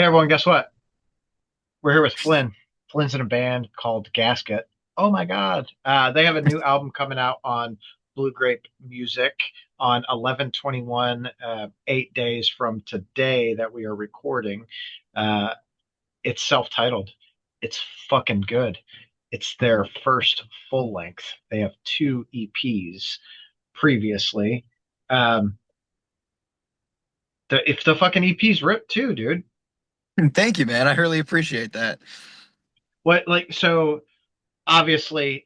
everyone, guess what? We're here with Flynn. Flynn's in a band called Gasket. Oh my God. They have a new album coming out on Blue Grape Music on 11/21, 8 days from today that we are recording. Uh, it's self-titled. It's fucking good. It's their first full length. They have two EPs previously. Um, if the fucking EP's ripped too, dude. Thank you, man. I really appreciate that. What like so obviously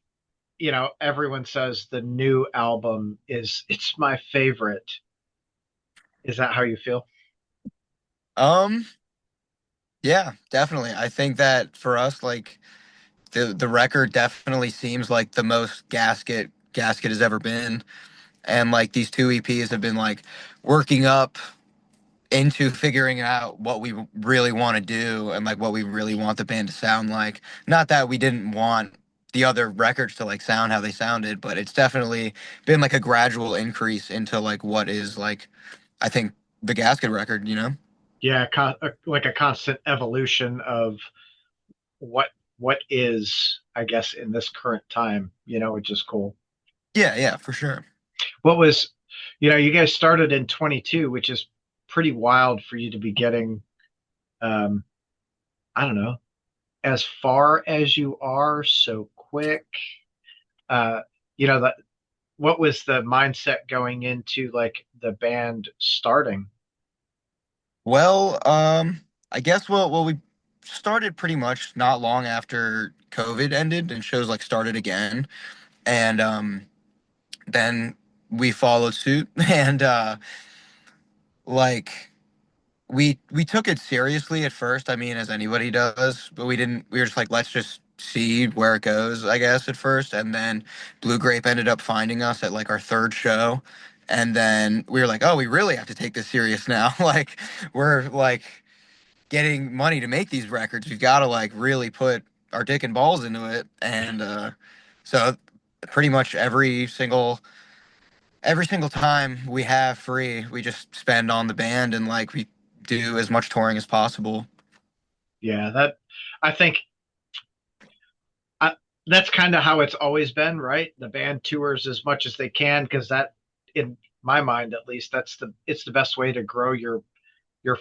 everyone says the new album is it's my favorite. Is that how you feel? Um, yeah, definitely. I think that for us, like the record definitely seems like the most gasket has ever been. And like these two EPs have been like working up into figuring out what we really want to do and like what we really want the band to sound like. Not that we didn't want the other records to like sound how they sounded, but it's definitely been like a gradual increase into like what is like I think the gasket record, you know? Yeah, like a constant evolution of what what is, I guess, in this current time, which is cool. Yeah, yeah, for sure. What was, you guys started in 22, which is pretty wild for you to be getting, um, I don't know, as far as you are so quick. Uh, that what was the mindset going into like the band starting? Well, I guess we started pretty much not long after COVID ended and shows like started again. And then we followed suit and like we took it seriously at first, I mean, as anybody does, but we were just like, let's just see where it goes, I guess, at first. And then Blue Grape ended up finding us at like our third show. And then we were like, oh, we really have to take this serious now. Like we're like getting money to make these records. We've got to like really put our dick and balls into it. And so pretty much every single time we have free, we just spend on the band and like we do as much touring as possible. Yeah, that I think I, that's kind of how it's always been, right? The band tours as much as they can because that, in my mind at least, it's the best way to grow your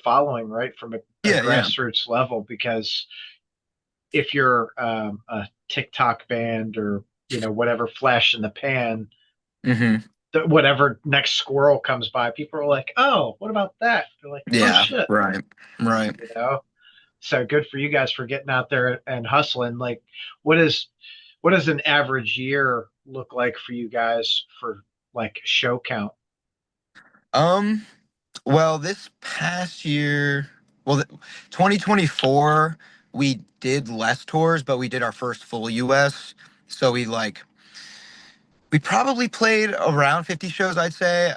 following, right, from a Yeah, yeah. grassroots level. Because if you're a TikTok band or whatever flash in the pan, Hmm. whatever next squirrel comes by, people are like, "Oh, what about that?" They're like, "Oh Yeah, shit," right. Right. you know. So good for you guys for getting out there and hustling. Like, what is what does an average year look like for you guys for like show count? Um, well, this past year, well, 2024, we did less tours, but we did our first full US. So we probably played around 50 shows, I'd say,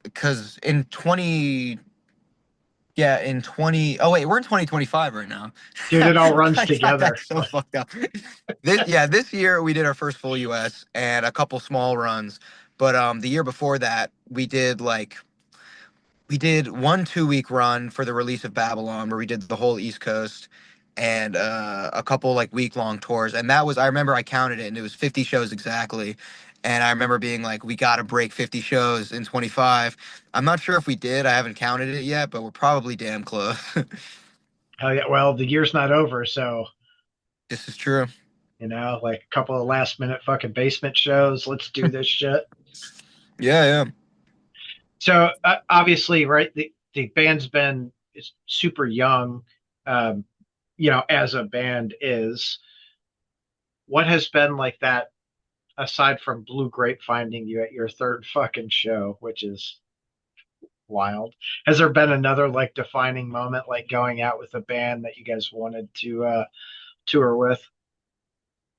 because in 20, yeah, in 20, oh wait, we're in 2025 right now. Dude, it all runs I got that together. so fucked up. This year we did our first full US and a couple small runs. But the year before that, we did 1 2 week run for the release of Babylon where we did the whole East Coast and a couple like week long tours. And that was, I remember I counted it and it was 50 shows exactly. And I remember being like, we got to break 50 shows in 25. I'm not sure if we did. I haven't counted it yet, but we're probably damn close. Hell yeah. Well, the year's not over, so This is true. like a couple of last minute fucking basement shows. Let's do this shit. Yeah, yeah. So obviously, right, the band's been is super young, um, as a band is. What has been like that aside from Blue Grape finding you at your third fucking show, which is wild? Has there been another like defining moment, like going out with a band that you guys wanted to tour with?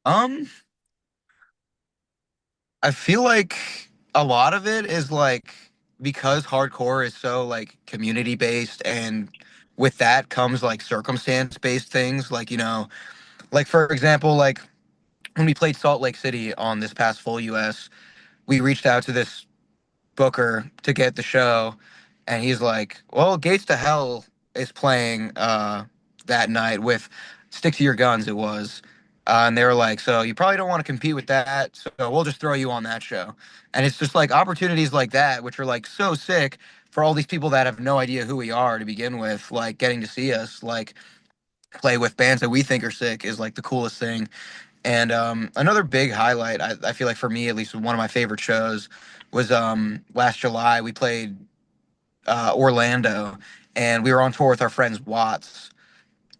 Um, I feel like a lot of it is like because hardcore is so like community based and with that comes like circumstance based things like like for example like when we played Salt Lake City on this past full US, we reached out to this booker to get the show and he's like, "Well, Gates to Hell is playing that night with Stick to Your Guns. It was. And they were like, so you probably don't want to compete with that, so we'll just throw you on that show. And it's just like opportunities like that, which are like so sick for all these people that have no idea who we are to begin with, like getting to see us, like play with bands that we think are sick is like the coolest thing. And another big highlight, I feel like for me at least, one of my favorite shows was last July. We played Orlando, and we were on tour with our friends Watts,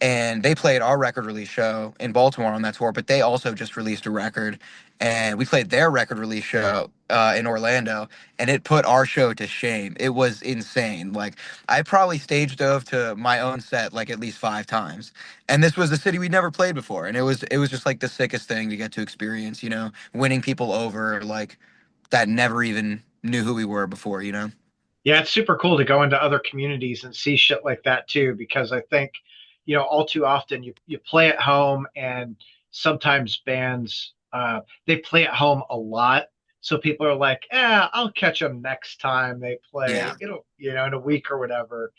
and they played our record release show in Baltimore on that tour, but they also just released a record, and we played their record release show in Orlando, and it put our show to shame. It was insane. Like I probably stage dove to my own set like at least 5 times, and this was a city we'd never played before, and it was just like the sickest thing to get to experience. Winning people over like that never even knew who we were before. Yeah, it's super cool to go into other communities and see shit like that too, because I think, all too often you play at home and sometimes bands they play at home a lot. So people are like, I'll catch them next time they play, Yeah, in a week or whatever.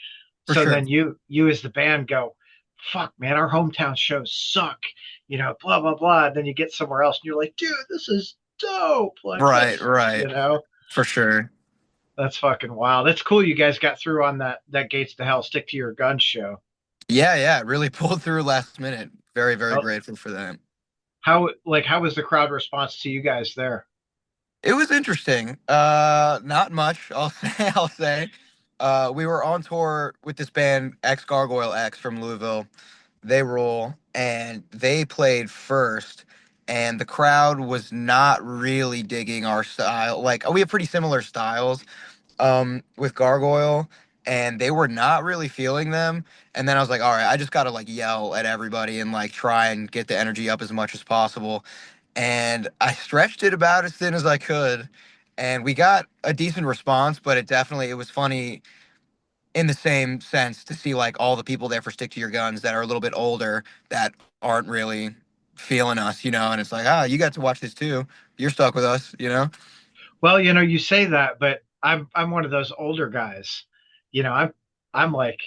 for So sure. then you as the band go, fuck man, our hometown shows suck, blah blah blah. And then you get somewhere else and you're like, dude, this is dope. Like Right, let's, right, for sure. that's fucking wild. That's cool. You guys got through on that Gates to Hell Stick to Your Guns show. Yeah, yeah, really pulled through last minute. Very, very Oh, grateful for that. how was the crowd response to you guys there? It was interesting. Not much, I'll say. I'll say. We were on tour with this band X Gargoyle X from Louisville. They roll, and they played first, and the crowd was not really digging our style. Like we have pretty similar styles, with Gargoyle, and they were not really feeling them. And then I was like, all right, I just gotta like yell at everybody and like try and get the energy up as much as possible. And I stretched it about as thin as I could, and we got a decent response. But it was funny in the same sense to see like all the people there for Stick to Your Guns that are a little bit older that aren't really feeling us. And it's like, you got to watch this too. You're stuck with us. Well, you say that, but I'm one of those older guys. I'm like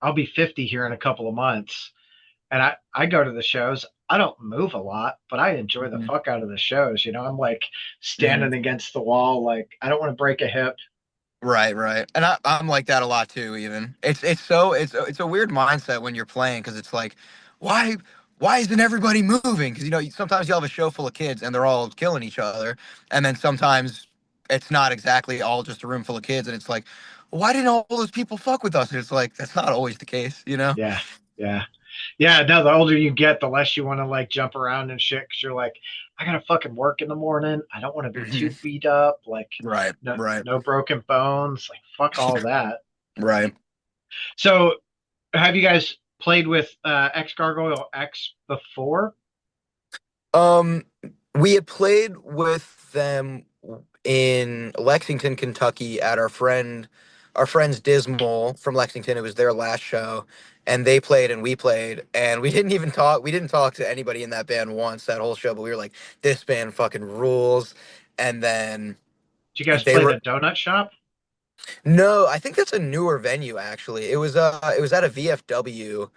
I'll be 50 here in a couple of months, and I go to the shows. I don't move a lot, but I enjoy the Mhm. fuck out of the shows. I'm like Mhm. standing against the wall, like I don't want to break a hip. Right, right. And I'm like that a lot too, even. It's a weird mindset when you're playing because it's like, why why isn't everybody moving? Because sometimes you'll have a show full of kids and they're all killing each other, and then sometimes it's not exactly all just a room full of kids, and it's like, why didn't all those people fuck with us? And it's like that's not always the case. Yeah, yeah. Yeah, no, the older you get, the less you want to like jump around and shit because you're like, I gotta fucking work in the morning. I don't want to be too Hmm. beat up. Like, Right, no, right, no broken bones. Like, fuck all that. right. So, have you guys played with X Gargoyle X before? Um, we had played with them in Lexington, Kentucky at our friend's Dismal from Lexington. It was their last show, and they played and we played, and we didn't even talk. We didn't talk to anybody in that band once that whole show, but we were like, this band fucking rules. And then Did you guys they play were the donut shop? no, I think that's a newer venue actually. It was at a VFW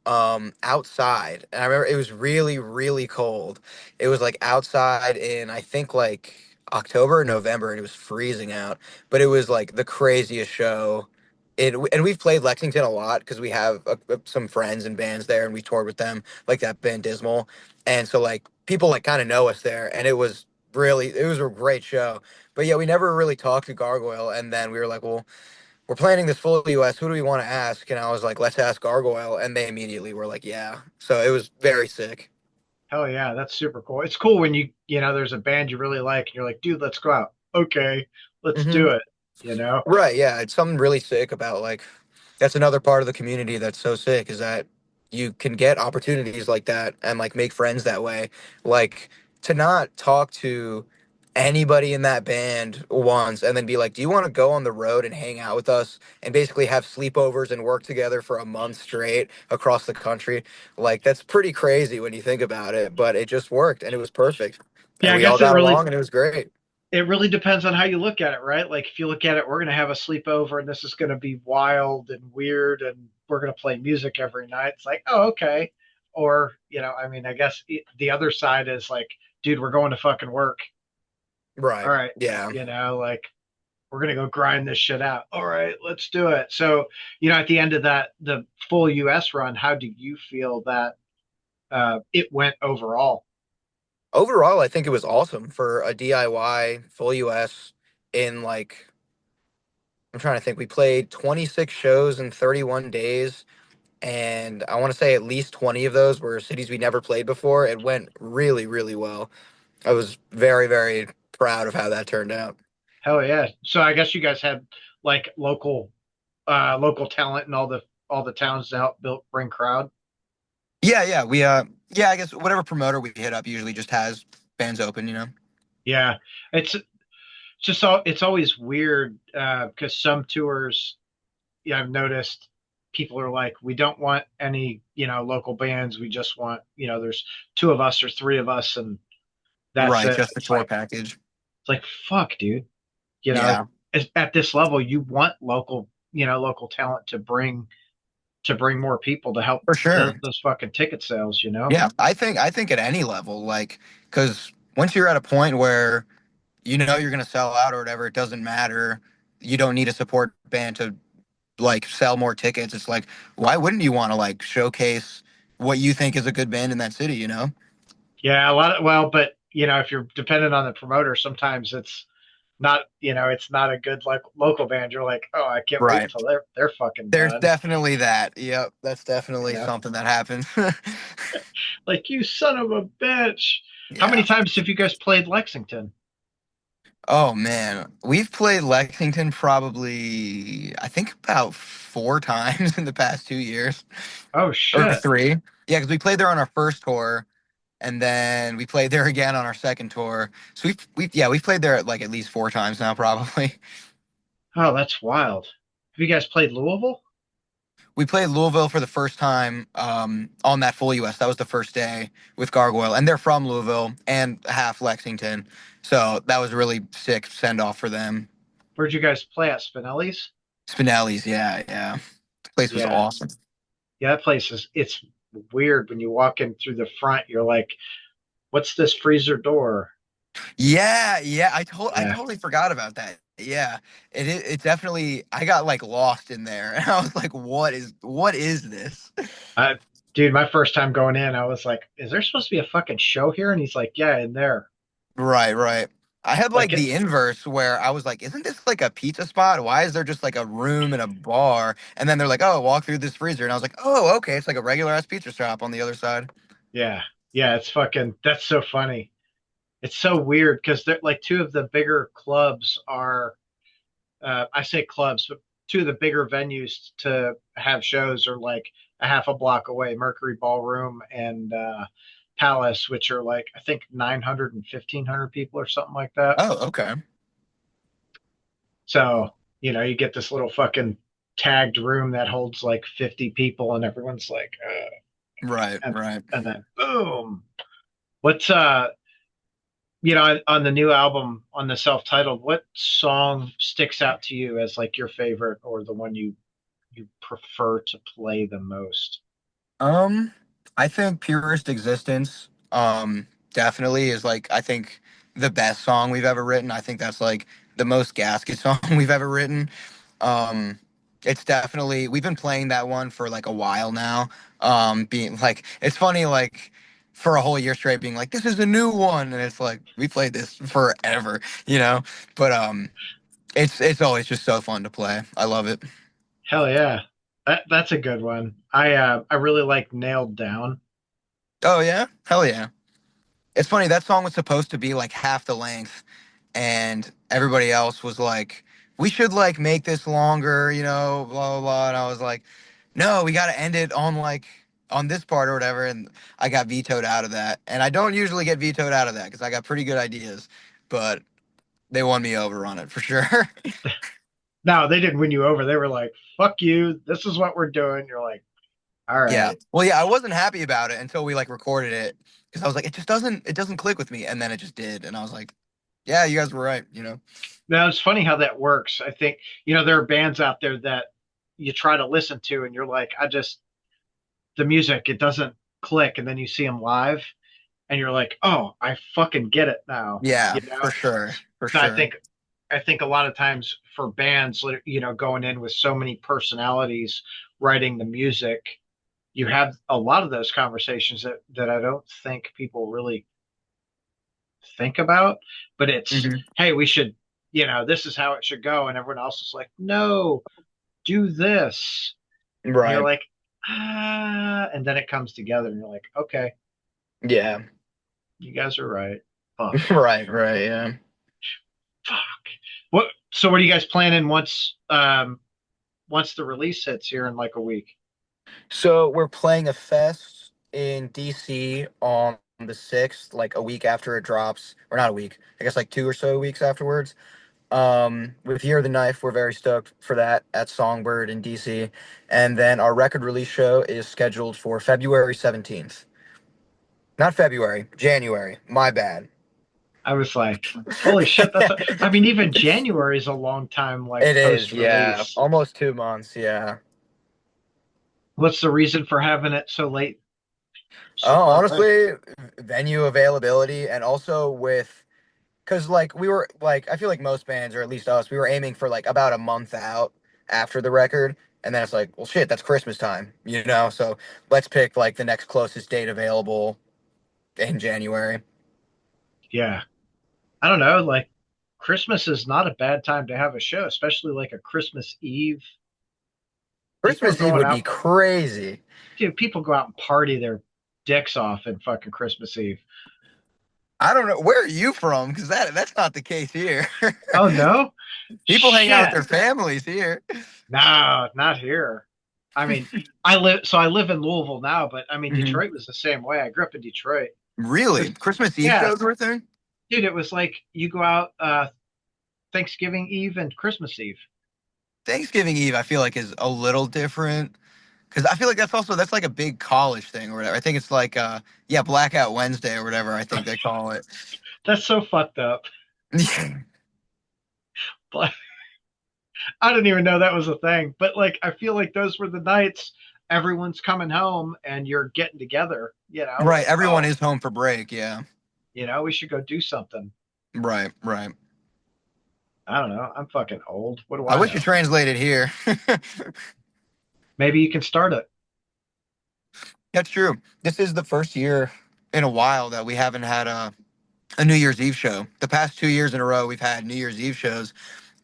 outside, and I remember it was really really cold. It was like outside in I think like October or November, and it was freezing out, but it was like the craziest show. And we've played Lexington a lot because we have some friends and bands there, and we toured with them, like that band Dismal. And so like people like kind of know us there, and it was a great show. But yeah, we never really talked to Gargoyle, and then we were like, well, we're planning this full US. Who do we want to ask? And I was like, let's ask Gargoyle. And they immediately were like, yeah. So it was very sick. Hell yeah, that's super cool. It's cool when there's a band you really like and you're like, dude, let's go out. Okay, let's Hmm. do it. You know? Right. Yeah. It's something really sick about like, that's another part of the community that's so sick is that you can get opportunities like that and like make friends that way. Like to not talk to anybody in that band once and then be like, do you want to go on the road and hang out with us and basically have sleepovers and work together for a month straight across the country? Like, that's pretty crazy when you think about it, but it just worked and it was perfect. Yeah, And I we all guess it got really along and it was great. it really depends on how you look at it, right? Like if you look at it, we're gonna have a sleepover and this is gonna be wild and weird and we're going to play music every night. It's like, oh, okay. Or, I mean, I guess the other side is like, dude, we're going to fucking work. All Right. right. Yeah. Like we're going to go grind this shit out. All right, let's do it. So, at the end of the full US run, how do you feel that it went overall? Overall, I think it was awesome for a DIY full US in like, I'm trying to think. We played 26 shows in 31 days, and I want to say at least 20 of those were cities we never played before. It went really, really well. I was very, very proud of how that turned out. Hell yeah. So I guess you guys had like local talent in all the towns to help build bring crowd. Yeah, yeah, yeah, I guess whatever promoter we hit up usually just has bands open, you know. Yeah. It's it's always weird because some tours, yeah, I've noticed people are like, we don't want any, local bands. We just want, there's two of us or three of us and that's Right, it. just the tour package. It's like, fuck, dude. You know, Yeah, at this level, you want local talent to bring more people to help for those, sure. those fucking ticket sales. Yeah, I think at any level, like, because once you're at a point where you know you're gonna sell out or whatever, it doesn't matter. You don't need a support band to like sell more tickets. It's like, why wouldn't you want to like showcase what you think is a good band in that city, you know? Yeah, a lot of, well, but if you're dependent on the promoter, sometimes it's not a good like local band. You're like, oh, I can't wait Right. till they're fucking There's done. definitely that. Yep, that's You definitely know, something that happens. like you son of a bitch. How many Yeah. times have you guys played Lexington? Oh man, we've played Lexington probably I think about 4 times in the past 2 years Oh or shit. three. Yeah, because we played there on our first tour, and then we played there again on our second tour. So we've played there like at least 4 times now probably. Oh, that's wild. Have you guys played Louisville? We played Louisville for the first time on that full US. That was the first day with Gargoyle, and they're from Louisville and half Lexington, so that was a really sick send off for them. Where'd you guys play at Spinelli's? Spinelli's, yeah, yeah. The place was Yeah. awesome. Yeah, that place it's weird when you walk in through the front, you're like, what's this freezer door? Yeah, yeah. I Yeah. totally forgot about that. Yeah, it definitely. I got like lost in there, and I was like, what is this? I, dude, my first time going in, I was like, is there supposed to be a fucking show here? And he's like, yeah, in there. Right, right. I had Like like it, the inverse where I was like, isn't this like a pizza spot? Why is there just like a room and a bar? And then they're like, oh, walk through this freezer. And I was like, oh, okay. It's like a regular ass pizza shop on the other side. yeah. Yeah, it's fucking that's so funny. It's so weird because they're like two of the bigger clubs are I say clubs, but two of the bigger venues to have shows are like a half a block away, Mercury Ballroom and Palace, which are like I think 900 and 1,500 people or something like that. Oh, okay. So, you get this little fucking tagged room that holds like 50 people and everyone's like, Right, and, right. and then boom. What's, on the new album, on the self-titled, what song sticks out to you as like your favorite or the one you prefer to play the most? Um, I think Purest Existence, definitely is like I think the best song we've ever written. I think that's like the most gasket song we've ever written. Um, it's definitely we've been playing that one for like a while now. Being like it's funny like for a whole year straight being like this is a new one, and it's like we played this forever, you know. But it's always just so fun to play. I love it. Hell yeah. That's a good one. I really like Nailed Down. Oh yeah, hell yeah. It's funny that song was supposed to be like half the length, and everybody else was like, "We should like make this longer," you know, blah blah blah. And I was like, "No, we got to end it on like on this part or whatever." And I got vetoed out of that, and I don't usually get vetoed out of that because I got pretty good ideas, but they won me over on it for sure. No, they didn't win you over. They were like, fuck you. This is what we're doing. You're like, all Yeah. right. Well, yeah, I wasn't happy about it until we like recorded it because I was like, it doesn't click with me, and then it just did, and I was like, yeah, you guys were right, you know. Now it's funny how that works. I think, there are bands out there that, you try to listen to, and you're like, the music, it doesn't click, and then you see them live, and you're like, oh, I fucking get it now. Yeah, You for know, sure. For so sure. I think a lot of times for bands, going in with so many personalities writing the music, you have a lot of those conversations that I don't think people really think about. But it's, Hmm. hey, we should, this is how it should go, and everyone else is like, no, do this, and you're Right. like, and then it comes together, and you're like, okay, Yeah. you guys are right. Fuck, Right, right, yeah. fuck. What? So what are you guys planning once the release hits here in like a week? So we're playing a fest in DC on the 6th, like a week after it drops. Or not a week, I guess like 2 or so weeks afterwards. With Year of the Knife, we're very stoked for that at Songbird in DC. And then our record release show is scheduled for February 17th. Not February, January. My bad. I was like, holy shit, I mean, even January is a long time, like It is, post yeah. release. Almost 2 months, yeah. What's the reason for having it so late, so Oh, far away? honestly, venue availability and also with because like we were like I feel like most bands or at least us we were aiming for like about a month out after the record, and then it's like, well, shit, that's Christmas time, so let's pick like the next closest date available in January. Yeah, I don't know. Like, Christmas is not a bad time to have a show, especially like a Christmas Eve. People are Christmas Eve going would be out, crazy. dude. People go out and party their dicks off in fucking Christmas Eve. I don't know, where are you from, because that's not the case here. Oh no, People hang out with shit. their families here. No, not here. I mean, I live in Louisville now, but I mean, Mhm. Detroit was the same way. I grew up in Detroit. Really, Because, Christmas Eve yeah, shows were a thing. dude, it was like you go out Thanksgiving Eve and Christmas Eve. Thanksgiving Eve I feel like is a little different. Because I feel like that's like a big college thing or whatever. I think it's like yeah, Blackout Wednesday or whatever I think they call it. That's so fucked up. But I didn't even know that was a thing. But like, I feel like those were the nights everyone's coming home and you're getting together. Right, Like, everyone oh, is home for break, yeah. we should go do something. Right, right. I don't know. I'm fucking old. What do I I wish you know? translated here. Maybe you can start it. That's true. This is the first year in a while that we haven't had a New Year's Eve show. The past 2 years in a row, we've had New Year's Eve shows,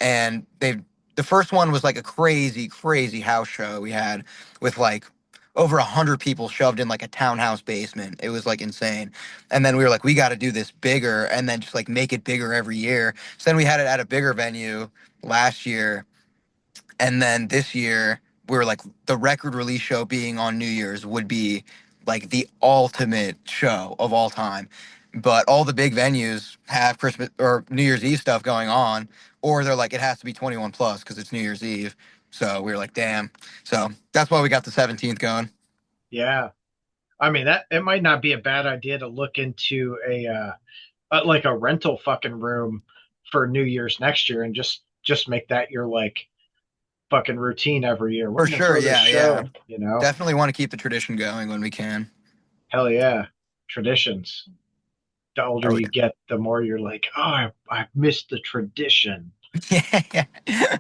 and the first one was like a crazy, crazy house show we had with like over 100 people shoved in like a townhouse basement. It was like insane. And then we were like, we got to do this bigger, and then just like make it bigger every year. So then we had it at a bigger venue last year, and then this year, we were like, the record release show being on New Year's would be like the ultimate show of all time. But all the big venues have Christmas or New Year's Eve stuff going on, or they're like, it has to be 21 plus because it's New Year's Eve. So we were like, damn. So that's why we got the 17th going. Yeah. I mean, that it might not be a bad idea to look into like a rental fucking room for New Year's next year and just make that your like fucking routine every year. We're For gonna sure. throw this Yeah. Yeah. show. Definitely want to keep the tradition going when we can. Hell yeah. Traditions. The older Oh, you get, the more you're like, oh, I missed the tradition. yeah.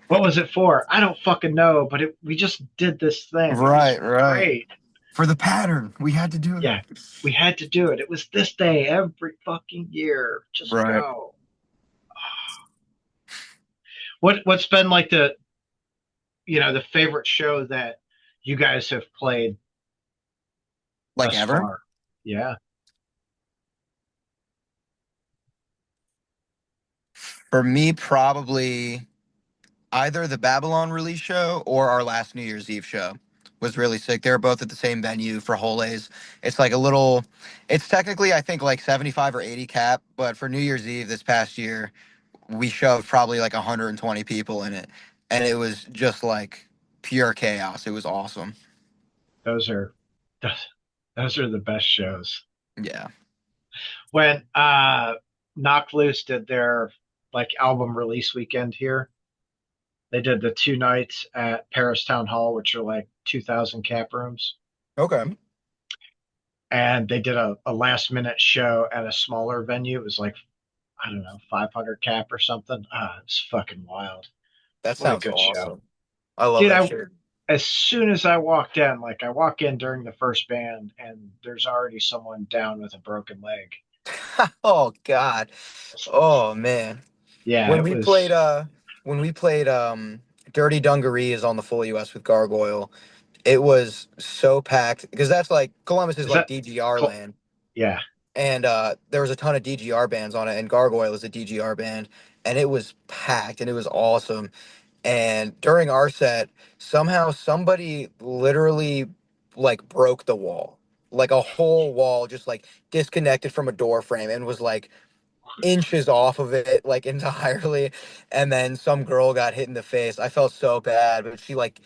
What was it for? I don't fucking know, but we just did this thing. It was Right. Right. great. For the pattern, we had to do it. Yeah, we had to do it. It was this day every fucking year. Just Right. go. What's been like the favorite show that you guys have played Like thus ever. far? Yeah. For me, probably either the Babylon release show or our last New Year's Eve show was really sick. They were both at the same venue for Holays. It's like a little, it's technically, I think, like 75 or 80 cap, but for New Year's Eve this past year, we shoved probably like 120 people in it. And it was just like pure chaos. It was awesome. Those are those, those are the best shows. Yeah. When Knock Loose did their like album release weekend here, They did the 2 nights at Paris Town Hall, which are like 2,000 cap rooms. Okay. And they did a last minute show at a smaller venue. It was like, I don't know, 500 cap or something. It's fucking wild. That What a sounds good show. awesome. I love Dude, that shit. as soon as I walked in, like I walk in during the first band and there's already someone down with a broken leg. Oh God. Oh man. Yeah, When it we was, played when we played Dirty Dungarees on the Full US with Gargoyle, it was so packed because that's like Columbus is is like that, DGR land. yeah, And there was a ton of DGR bands on it, and Gargoyle is a DGR band, and it was packed and it was awesome. And during our set, somehow somebody literally like broke the wall, like a whole wall just like disconnected from a door frame and was like inches off of it like entirely. And then some girl got hit in the face. I felt so bad, but she like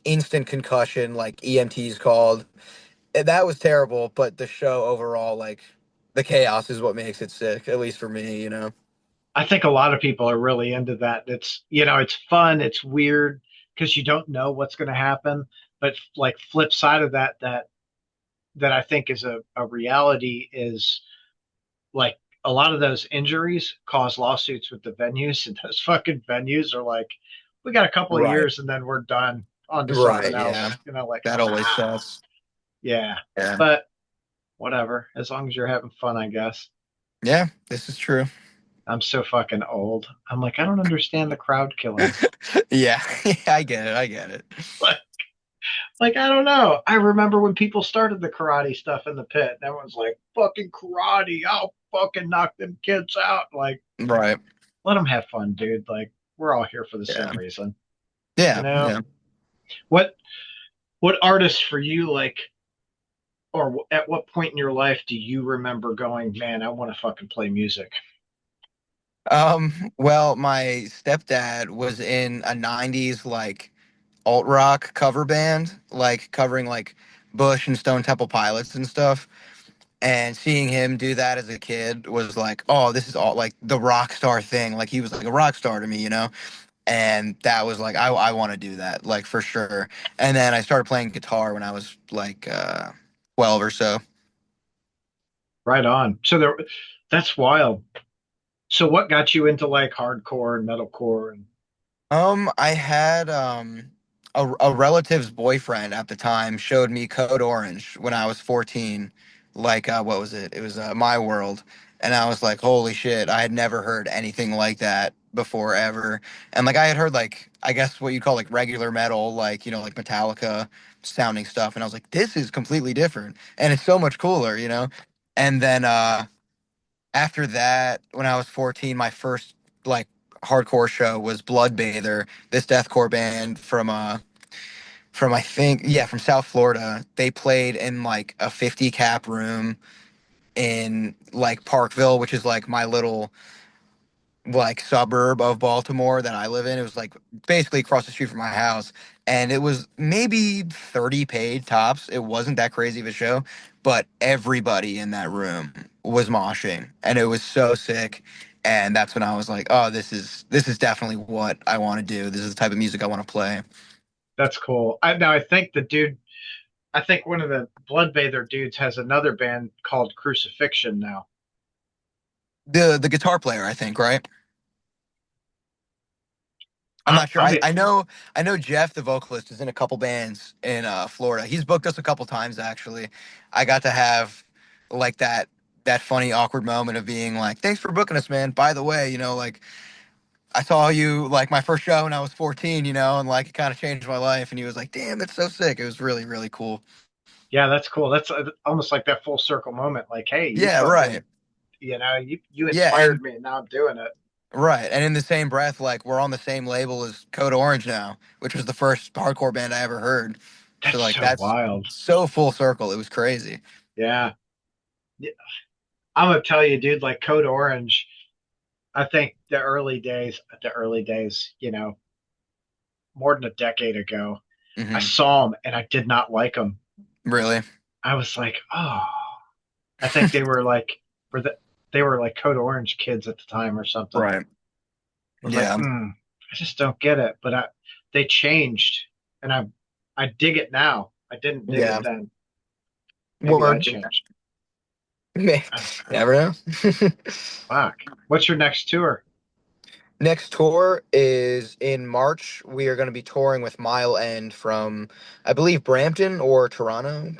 instant concussion, like EMTs called. And that was terrible, but the show overall, like the chaos is what makes it sick, at least for me, you know. I think a lot of people are really into that. It's fun, it's weird because you don't know what's going to happen. But like flip side of that I think is a reality is like a lot of those injuries cause lawsuits with the venues, and those fucking venues are like, we got a couple of Right. years and then we're done on to something Right, yeah. else. Like, That always sucks. yeah. Yeah. But whatever, as long as you're having fun, I guess. Yeah, this is true. I'm so fucking old. I'm like, I don't understand the crowd killing. Yeah, yeah, I get it. I get it. Like, I don't know. I remember when people started the karate stuff in the pit, and everyone's like, fucking karate, I'll fucking knock them kids out. Like, Right. let them have fun, dude. Like, we're all here for the Yeah. same reason. You Yeah. know? Yeah. What what artists for you, like, or at what point in your life do you remember going, man, I want to fucking play music? Well, my stepdad was in a 90s like alt rock cover band, like covering like Bush and Stone Temple Pilots and stuff. And seeing him do that as a kid was like, oh, this is all like the rock star thing. Like he was like a rock star to me, you know? And that was like, I want to do that, like for sure. And then I started playing guitar when I was like 12 or so. Right on. That's wild. So what got you into like hardcore and metalcore and I had a relative's boyfriend at the time showed me Code Orange when I was 14. Like what was it? It was My World, and I was like, holy shit! I had never heard anything like that before ever. And like I had heard like I guess what you call like regular metal, like you know like Metallica sounding stuff, and I was like, this is completely different, and it's so much cooler, you know. And then after that, when I was 14, my first like hardcore show was Bloodbather, this deathcore band from I think yeah, from South Florida. They played in like a 50 cap room in like Parkville, which is like my little like suburb of Baltimore that I live in. It was like basically across the street from my house. And it was maybe 30 paid tops. It wasn't that crazy of a show, but everybody in that room was moshing and it was so sick. And that's when I was like, oh, this is definitely what I want to do. This is the type of music I want to play. that's cool. I think the dude I think one of the Bloodbather dudes has another band called Crucifixion now. The guitar player, I think, right? I'm I, not sure. I'll I know Jeff, the vocalist, is in a couple bands in Florida. He's booked us a couple times actually. I got to have like that funny awkward moment of being like, "Thanks for booking us, man. By the way, you know, like I saw you like my first show when I was 14, you know, and like it kind of changed my life." And he was like, "Damn, that's so sick." It was really really cool. Yeah, that's cool. That's almost like that full circle moment. Like, hey, you Yeah, right. fucking, you Yeah, inspired and me, and now I'm doing it. right, and in the same breath, like we're on the same label as Code Orange now, which was the first hardcore band I ever heard. So That's like so that's wild. so full circle. It was crazy. Yeah. Yeah. I'm gonna tell you, dude. Like Code Orange, I think the early days, more than a decade ago, I Hmm. saw them and I did not like them. Really? I was like, oh, I think were the, they were like Code Orange kids at the time or something. Right. I was like, Yeah. I just don't get it. But they changed, and I dig it now. I didn't dig it Yeah. then. Maybe I Word. changed. I don't know. Never know. Fuck. What's your next tour? Next tour is in March. We are going to be touring with Mile End from, I believe, Brampton or Toronto,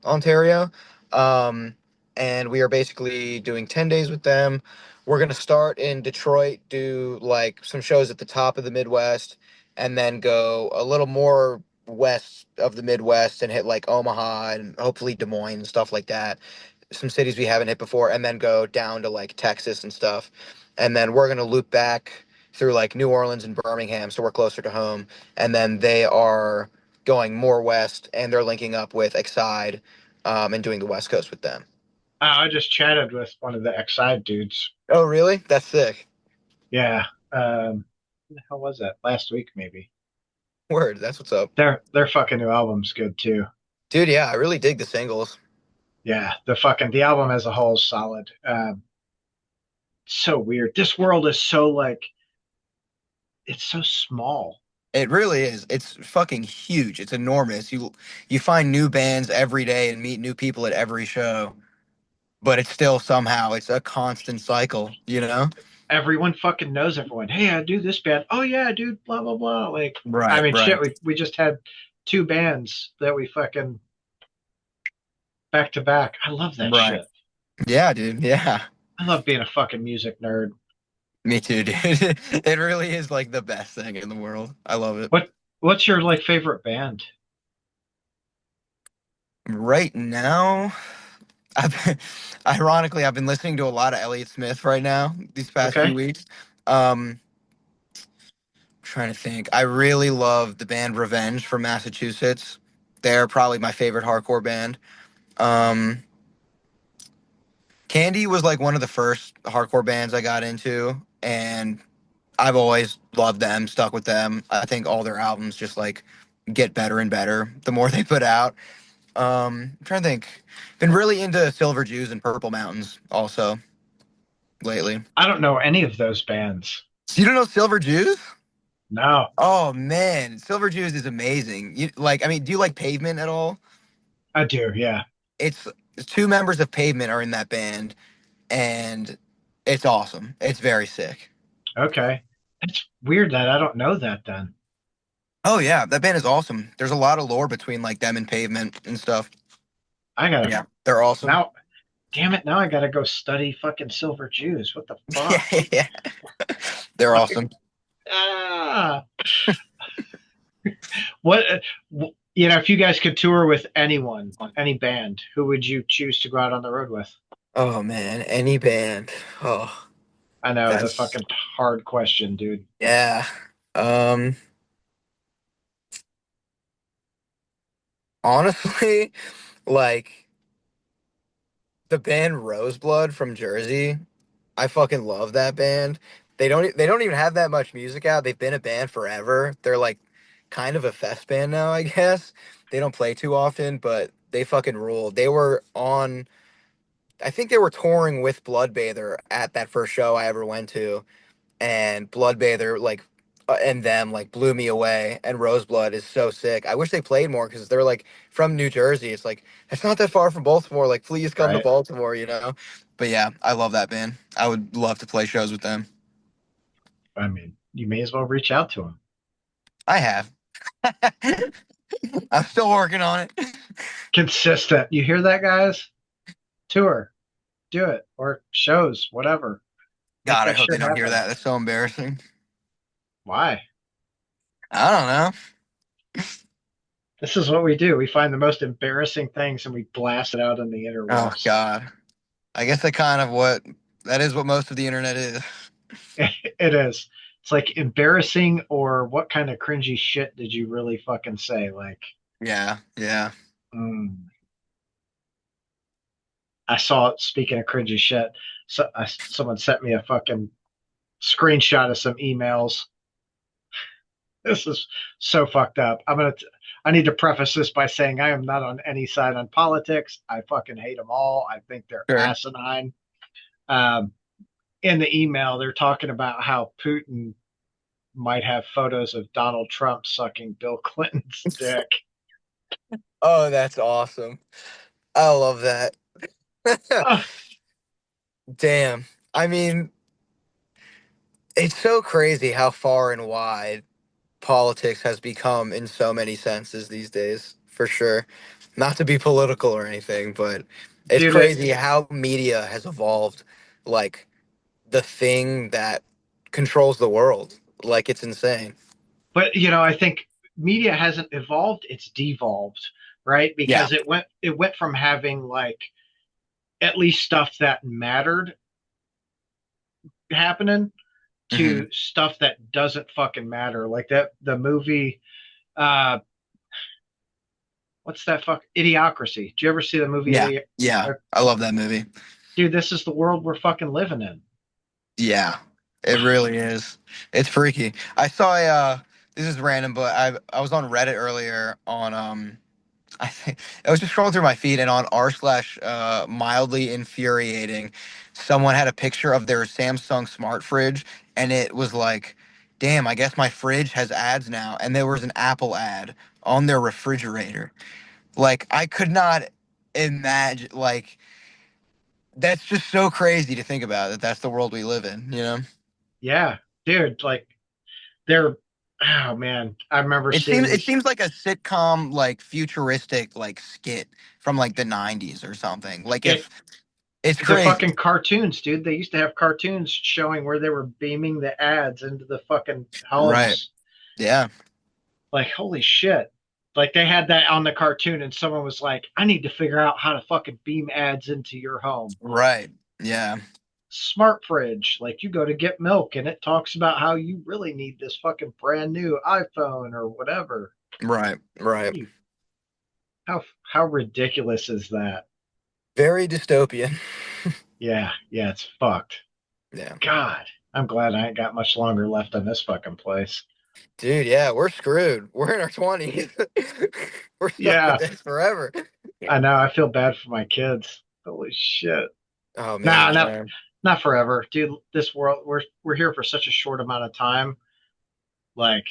Ontario. Um, and we are basically doing 10 days with them. We're going to start in Detroit, do like some shows at the top of the Midwest, and then go a little more west of the Midwest and hit like Omaha and hopefully Des Moines and stuff like that, some cities we haven't hit before, and then go down to like Texas and stuff. And then we're gonna loop back through like New Orleans and Birmingham, so we're closer to home. And then they are going more west, and they're linking up with Exide, and doing the West Coast with them. I just chatted with one of the Exide dudes. Oh, really? That's sick. Yeah. When the hell was that? Last week, maybe. Word. That's what's up, Their fucking new album's good too. dude. Yeah, I really dig the singles. Yeah, the album as a whole is solid. So weird. This world is so like it's so small. It really is. It's fucking huge. It's enormous. You find new bands every day and meet new people at every show, but it's still somehow it's a constant cycle, you know? Everyone fucking knows everyone. Hey, I do this band. Oh yeah, dude. Blah blah blah. Like, I Right, mean, shit. right, We just had two bands that we fucking back to back. I love that right. shit. Yeah, dude. Yeah. I love being a fucking music nerd. Me too, dude. It really is like the best thing in the world. I love it. What what's your like favorite band? Right now, ironically, I've been listening to a lot of Elliott Smith right now these past few Okay. weeks. Trying to think. I really love the band Revenge from Massachusetts. They're probably my favorite hardcore band. Um, Candy was like one of the first hardcore bands I got into, and I've always loved them, stuck with them. I think all their albums just like get better and better the more they put out. I'm trying to think. Been really into Silver Jews and Purple Mountains also lately. I don't know any of those bands. So you don't know Silver Jews? No, Oh man, Silver Jews is amazing. You like, I mean, do you like Pavement at all? I do. Yeah. It's two members of Pavement are in that band, and it's awesome. It's very sick. Okay. It's weird that I don't know that then. Oh yeah, that band is awesome. There's a lot of lore between like them and Pavement and stuff. I gotta Yeah, they're awesome. now. Damn it! Now I gotta go study fucking Silver Jews. What the Yeah, fuck? yeah, they're Like, awesome. ah. What? You know, if you guys could tour with anyone, any band, who would you choose to go out on the road with? Oh man, any band. Oh, I know the that's fucking hard question, dude. yeah. Um, honestly, like the band Roseblood from Jersey. I fucking love that band. They don't even have that much music out. They've been a band forever. They're like kind of a fest band now, I guess. They don't play too often, but they fucking rule. They were on I think they were touring with Bloodbather at that first show I ever went to, and Bloodbather like and them like blew me away. And Roseblood is so sick. I wish they played more because they're like from New Jersey. It's like it's not that far from Baltimore. Like please come to Right? Baltimore, you know. But yeah, I love that band. I would love to play shows with them. I mean, you may as well reach out to them. I have. I'm still working on it. Consistent. You hear that, guys? Tour, do it, or shows, whatever. Make God, I that hope they shit don't hear happen. that. That's so embarrassing. Why? I don't know. This is what we do. We find the most embarrassing things and we blast it out on the Oh interwebs. God. I guess that is what most of the internet is. It is. It's like embarrassing or what kind of cringy shit did you really fucking say? Like, Yeah, yeah. mm. I saw it. Speaking of cringy shit, someone sent me a fucking screenshot of some emails. This is so fucked up. I need to preface this by saying I am not on any side on politics. I fucking hate them all. I think they're Sure. asinine. Um, in the email, they're talking about how Putin might have photos of Donald Trump sucking Bill Clinton's dick. Oh, that's awesome. I love that. Oh, Damn. I mean, it's so crazy how far and wide politics has become in so many senses these days, for sure. Not to be political or anything, but it's dude, crazy how media has evolved like the thing that controls the world. Like it's insane. but I think media hasn't evolved; it's devolved, right? Yeah. Because it went from having like at least stuff that mattered happening Hmm. to stuff that doesn't fucking matter. Like that the movie uh what's that fuck Idiocracy. Did you ever see the movie Yeah. Idiot? Yeah. I love that movie. Dude, this is the world we're fucking living in. Yeah. It really is. It's freaky. I saw a this is random, but I was on Reddit earlier on I think I was just scrolling through my feed, and on r slash mildly infuriating, someone had a picture of their Samsung smart fridge, and it was like, damn, I guess my fridge has ads now. And there was an Apple ad on their refrigerator. Like I could not imagine. Like that's just so crazy to think about that. That's the world we live in. You know. Yeah, dude, like they're oh man, I remember It seeing seems it these seems like a sitcom, like futuristic, like skit from like the '90s or something. Like it if it's they're crazy. fucking cartoons, dude. They used to have cartoons showing where they were beaming the ads into the fucking Right. homes. Yeah. Like, holy shit. Like they had that on the cartoon and someone was like, I need to figure out how to fucking beam ads into your home. Right. Yeah. Smart fridge. Like you go to get milk and it talks about how you really need this fucking brand new iPhone or whatever. Right. Right. You, how ridiculous is that? Very dystopian. Yeah, it's fucked. Yeah. God, I'm glad I ain't got much longer left on this fucking place. Dude, yeah, we're screwed. We're in our 20s. We're stuck with Yeah, this forever. I know. I feel bad for my kids. Holy shit. Oh man, Nah, same. not forever, dude. This world, we're here for such a short amount of time. Like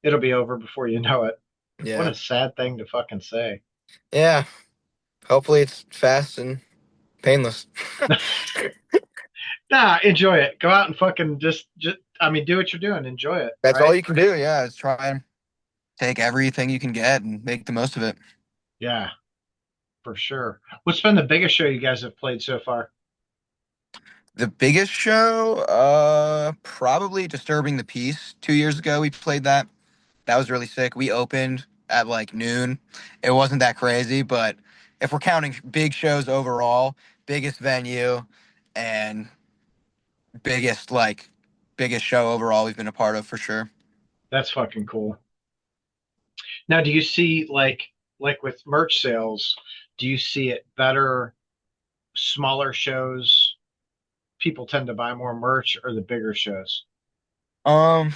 it'll be over before you know it. What Yeah. a sad thing to fucking say. Yeah. Hopefully it's fast and painless. Nah, enjoy it. Go out and fucking just. I mean, do what you're doing. Enjoy it, That's all right? you can do. Yeah, is try and take everything you can get and make the most of it. Yeah, for sure. What's been the biggest show you guys have played so far? The biggest show, probably Disturbing the Peace. 2 years ago, we played that. That was really sick. We opened at like noon. It wasn't that crazy, but if we're counting big shows overall, biggest venue and biggest like biggest show overall we've been a part of for sure. That's fucking cool. Now, do you see like with merch sales? Do you see it better? Smaller shows, people tend to buy more merch, or the bigger shows? Um,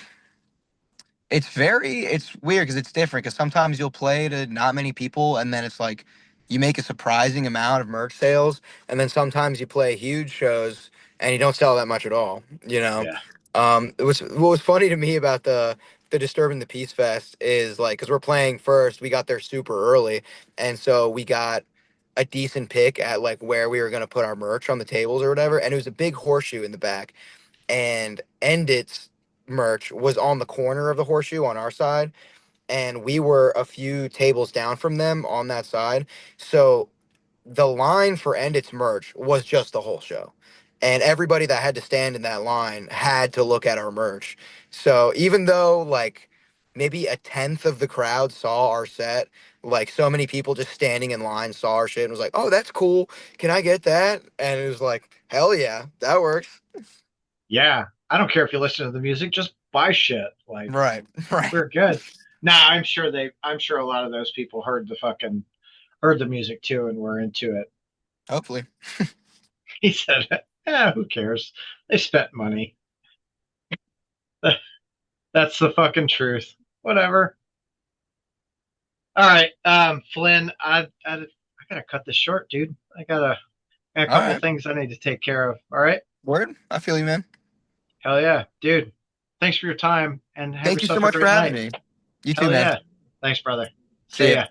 it's weird because it's different because sometimes you'll play to not many people and then it's like you make a surprising amount of merch sales, and then sometimes you play huge shows and you don't sell that much at all, you know. Yeah, It was what was funny to me about the Disturbing the Peace Fest is like because we're playing first, we got there super early, and so we got a decent pick at like where we were gonna put our merch on the tables or whatever, and it was a big horseshoe in the back, and Endit's merch was on the corner of the horseshoe on our side, and we were a few tables down from them on that side. So the line for Endit's merch was just the whole show. And everybody that had to stand in that line had to look at our merch. So even though like maybe a tenth of the crowd saw our set, like so many people just standing in line saw our shit and was like, "Oh, that's cool. Can I get that?" And it was like, "Hell yeah, that works." yeah. I don't care if you listen to the music, just buy shit. Like Right, right. we're good. Nah, I'm sure a lot of those people heard the music too and were into it. Hopefully. He said, "Yeah, who cares? They spent money. That's the fucking truth. Whatever." All right, Flynn, I gotta cut this short, dude. I got a All couple right. things I need to take care of. All right. Word. I feel you, man. Hell yeah, dude. Thanks for your time and have Thank you so yourself a much for great having night. me. You too, Hell man. yeah. Thanks, brother. See See ya. ya.